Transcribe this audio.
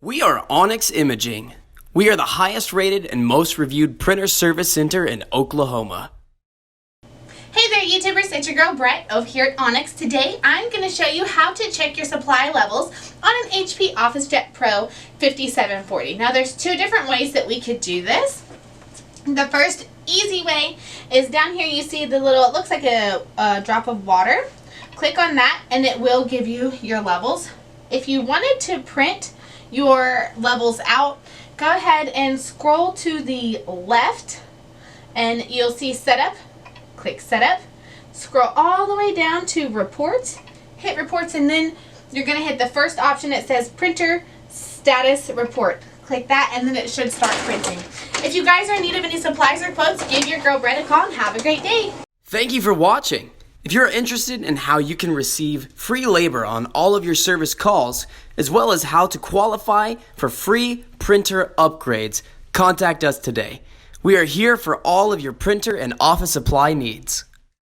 We are Onyx Imaging. We are the highest rated and most reviewed printer service center in Oklahoma. Hey there YouTubers, it's your girl Brett over here at Onyx. Today I'm going to show you how to check your supply levels on an HP OfficeJet Pro 5740. Now there's two different ways that we could do this. The first easy way is down here you see the little, it looks like a drop of water. Click on that and it will give you your levels. If you wanted to print your levels out, go ahead and scroll to the left and you'll see setup. Click setup, scroll all the way down to reports, hit reports, and then you're going to hit the first option that says printer status report. Click that and then it should start printing. If you guys are in need of any supplies or quotes, give your girl Brett a call and have a great day. Thank you for watching. If you're interested in how you can receive free labor on all of your service calls, as well as how to qualify for free printer upgrades, contact us today. We are here for all of your printer and office supply needs.